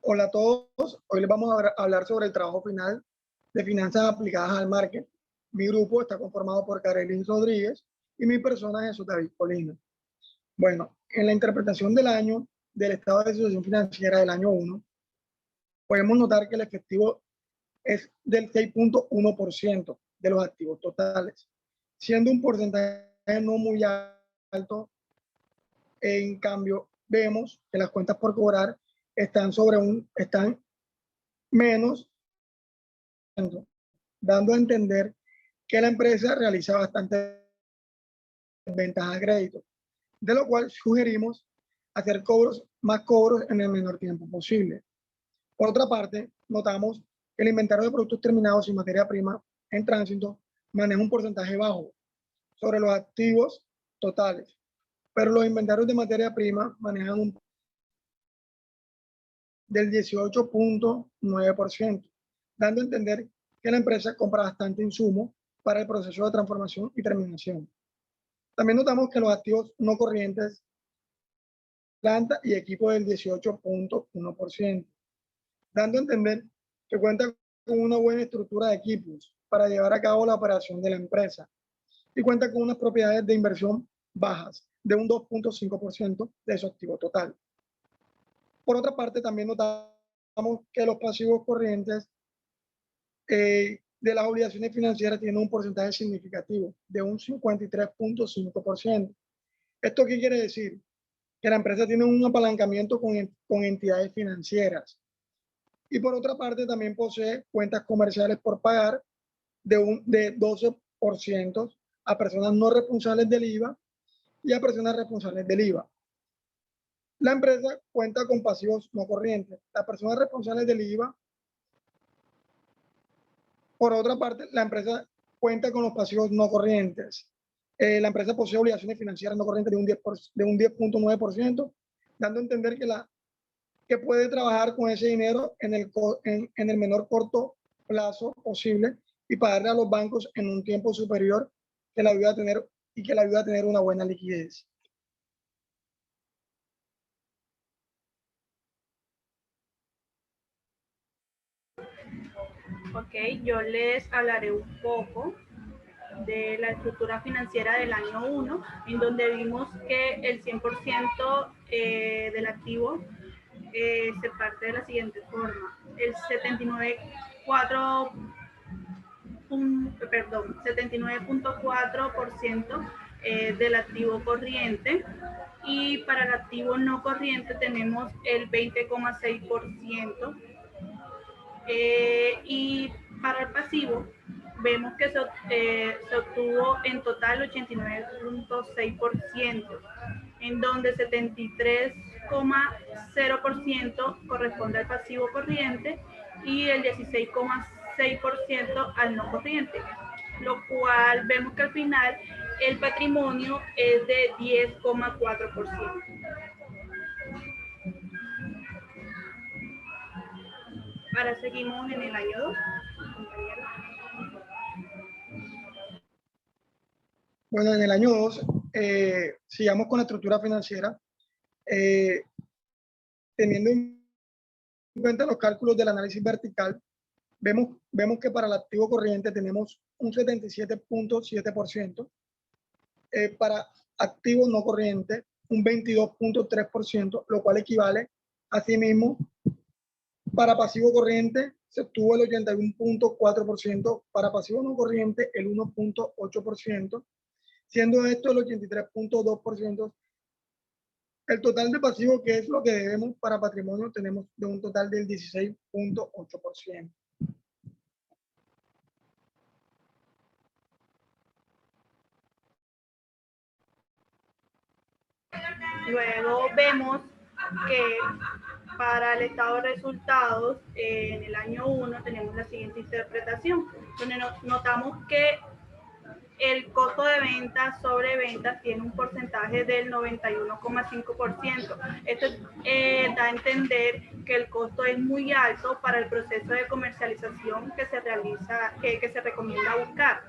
Hola a todos, hoy les vamos a hablar sobre el trabajo final de finanzas aplicadas al marketing. Mi grupo está conformado por Karelin Rodríguez y mi persona es Jesús David Colina. Bueno, en la interpretación del año del estado de situación financiera del año 1, podemos notar que el efectivo es del 6.1% de los activos totales, siendo un porcentaje no muy alto. En cambio, vemos que las cuentas por cobrar están menos, dando a entender que la empresa realiza bastantes ventas a crédito, de lo cual sugerimos hacer más cobros en el menor tiempo posible. Por otra parte, notamos que el inventario de productos terminados y materia prima en tránsito maneja un porcentaje bajo sobre los activos totales, pero los inventarios de materia prima manejan un del 18.9%, dando a entender que la empresa compra bastante insumo para el proceso de transformación y terminación. También notamos que los activos no corrientes, planta y equipo del 18.1%, dando a entender que cuenta con una buena estructura de equipos para llevar a cabo la operación de la empresa y cuenta con unas propiedades de inversión bajas de un 2.5% de su activo total. Por otra parte, también notamos que los pasivos corrientes de las obligaciones financieras tienen un porcentaje significativo de un 53.5%. ¿Esto qué quiere decir? Que la empresa tiene un apalancamiento con entidades financieras. Y por otra parte, también posee cuentas comerciales por pagar de 12% a personas no responsables del IVA y a personas responsables del IVA. La empresa cuenta con pasivos no corrientes. Las personas responsables del IVA, por otra parte, la empresa cuenta con los pasivos no corrientes. La empresa posee obligaciones financieras no corrientes de un 10.9%, dando a entender que puede trabajar con ese dinero en el menor corto plazo posible y pagarle a los bancos en un tiempo superior que le ayuda a tener una buena liquidez. Ok, yo les hablaré un poco de la estructura financiera del año 1, en donde vimos que el 100% del activo se parte de la siguiente forma. El 79.4% del activo corriente, y para el activo no corriente tenemos el 20.6%. Y para el pasivo vemos que se obtuvo en total 89.6%, en donde 73.0% corresponde al pasivo corriente y el 16.6% al no corriente, lo cual vemos que al final el patrimonio es de 10.4%. Ahora seguimos en el año 2, compañeros. Bueno, en el año 2, sigamos con la estructura financiera, teniendo en cuenta los cálculos del análisis vertical, vemos que para el activo corriente tenemos un 77.7%, para activo no corriente un 22.3%, lo cual equivale asimismo. Para pasivo corriente se obtuvo el 81.4%, para pasivo no corriente el 1.8%, siendo esto el 83.2%. El total de pasivo, que es lo que debemos para patrimonio, tenemos de un total del 16.8%. Luego vemos que para el estado de resultados en el año 1 tenemos la siguiente interpretación, donde notamos que el costo de ventas sobre ventas tiene un porcentaje del 91,5%. Esto da a entender que el costo es muy alto para el proceso de comercialización que se realiza, que se recomienda buscar.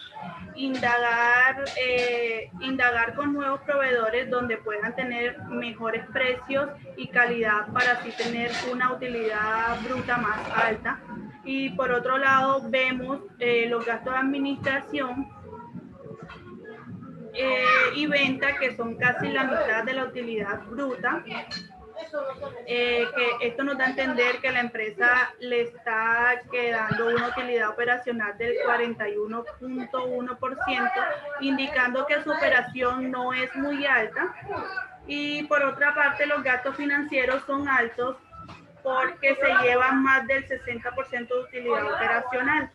Indagar con nuevos proveedores donde puedan tener mejores precios y calidad para así tener una utilidad bruta más alta. Y por otro lado vemos los gastos de administración y venta, que son casi la mitad de la utilidad bruta. Que esto nos da a entender que la empresa le está quedando una utilidad operacional del 41,1%, indicando que su operación no es muy alta. Y por otra parte, los gastos financieros son altos porque se llevan más del 60% de utilidad operacional,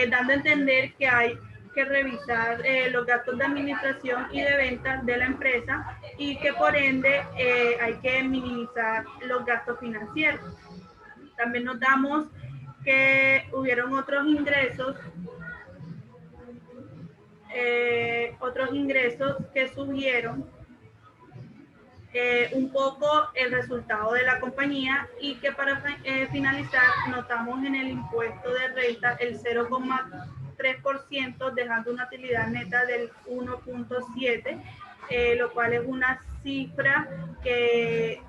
dando a entender que hay que revisar los gastos de administración y de ventas de la empresa y que por ende hay que minimizar los gastos financieros. También notamos que hubieron otros ingresos que subieron un poco el resultado de la compañía, y que para finalizar notamos en el impuesto de renta el 0,3%, dejando una utilidad neta del 1,7%, lo cual es una cifra que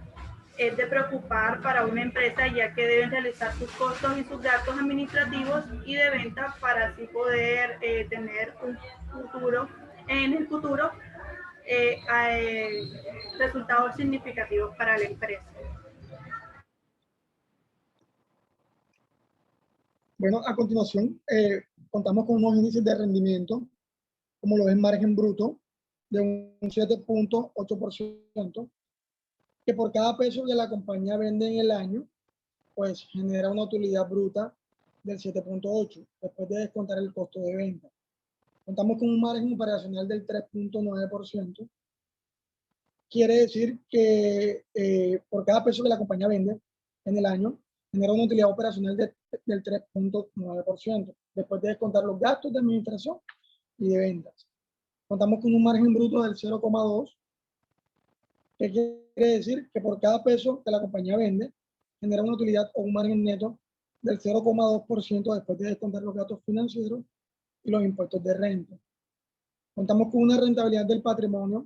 es de preocupar para una empresa, ya que deben realizar sus costos y sus gastos administrativos y de venta para así poder tener un futuro, en el futuro, resultados significativos para la empresa. Bueno, a continuación contamos con unos índices de rendimiento, como lo es margen bruto, de un 7,8%, que por cada peso que la compañía vende en el año, pues genera una utilidad bruta del 7,8%, después de descontar el costo de venta. Contamos con un margen operacional del 3,9%. Quiere decir que por cada peso que la compañía vende en el año, genera una utilidad operacional del 3,9%, después de descontar los gastos de administración y de ventas. Contamos con un margen bruto del 0,2%, que quiere decir que por cada peso que la compañía vende, genera una utilidad o un margen neto del 0,2% después de descontar los gastos financieros y los impuestos de renta. Contamos con una rentabilidad del patrimonio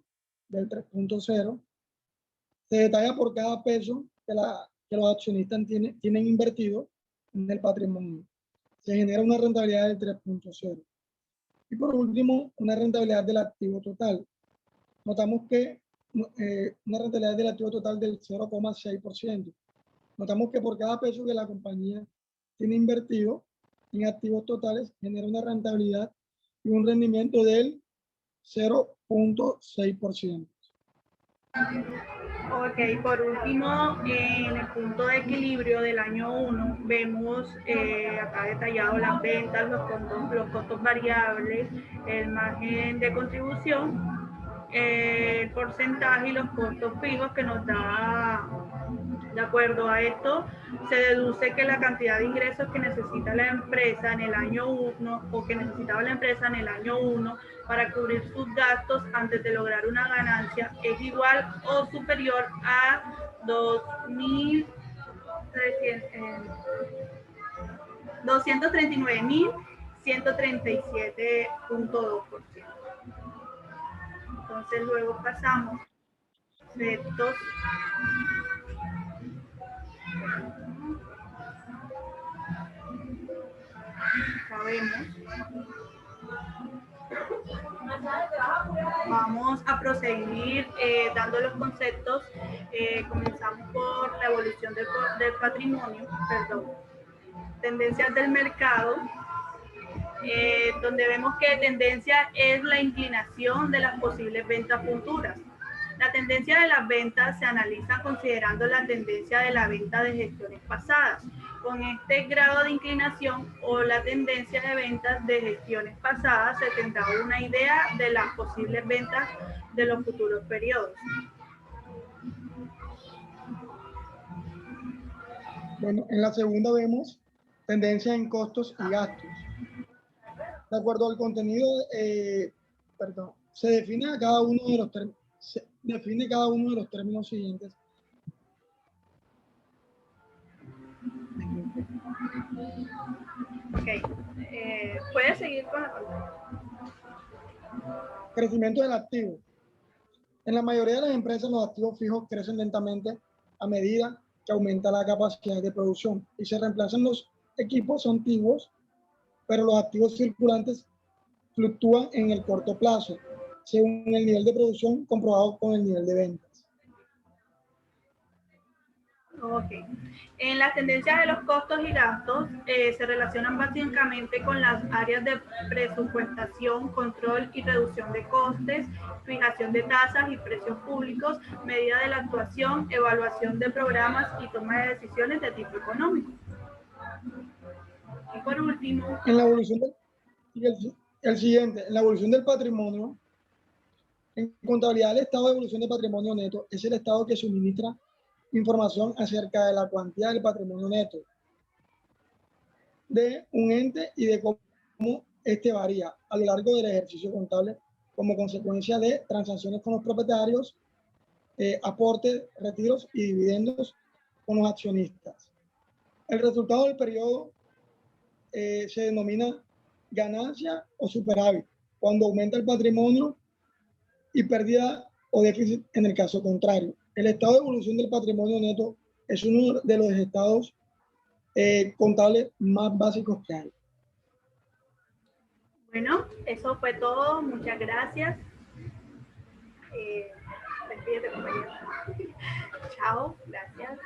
del 3,0%. Se detalla por cada peso que los accionistas tienen invertido en el patrimonio. Se genera una rentabilidad del 3,0%. Y por último, una rentabilidad del activo total. Notamos que una rentabilidad del activo total del 0,6%. Notamos que por cada peso que la compañía tiene invertido en activos totales, genera una rentabilidad y un rendimiento del 0,6%. Ok, por último, en el punto de equilibrio del año 1, vemos acá detallado las ventas, los costos variables, el margen de contribución, el porcentaje y los costos fijos que nos da. De acuerdo a esto, se deduce que la cantidad de ingresos que necesita la empresa en el año 1 o que necesitaba la empresa en el año 1 para cubrir sus gastos antes de lograr una ganancia es igual o superior a 239.137,2%. Entonces luego pasamos efectos sabemos. Vamos a proseguir dando los conceptos. Comenzamos por la evolución del patrimonio, tendencias del mercado, donde vemos que tendencia es la inclinación de las posibles ventas futuras. La tendencia de las ventas se analiza considerando la tendencia de la venta de gestiones pasadas. Con este grado de inclinación o la tendencia de ventas de gestiones pasadas, se tendrá una idea de las posibles ventas de los futuros periodos. Bueno, en la segunda vemos tendencia en costos y gastos. De acuerdo al contenido, perdón, se define a cada uno de los términos siguientes. Ok, puedes seguir con la pantalla. Crecimiento del activo. En la mayoría de las empresas, los activos fijos crecen lentamente a medida que aumenta la capacidad de producción y se reemplazan los equipos antiguos, pero los activos circulantes fluctúan en el corto plazo, según el nivel de producción comprobado con el nivel de ventas. Ok. En las tendencias de los costos y gastos se relacionan básicamente con las áreas de presupuestación, control y reducción de costes, fijación de tasas y precios públicos, medida de la actuación, evaluación de programas y toma de decisiones de tipo económico. Y por último, En la evolución el siguiente, en la evolución del patrimonio, en contabilidad, el estado de evolución de patrimonio neto es el estado que suministra información acerca de la cuantía del patrimonio neto de un ente y de cómo este varía a lo largo del ejercicio contable como consecuencia de transacciones con los propietarios, aportes, retiros y dividendos con los accionistas. El resultado del periodo se denomina ganancia o superávit, cuando aumenta el patrimonio, y pérdida o déficit en el caso contrario. El estado de evolución del patrimonio neto es uno de los estados contables más básicos que hay. Bueno, eso fue todo. Muchas gracias. Despídete, compañero. Chao, gracias.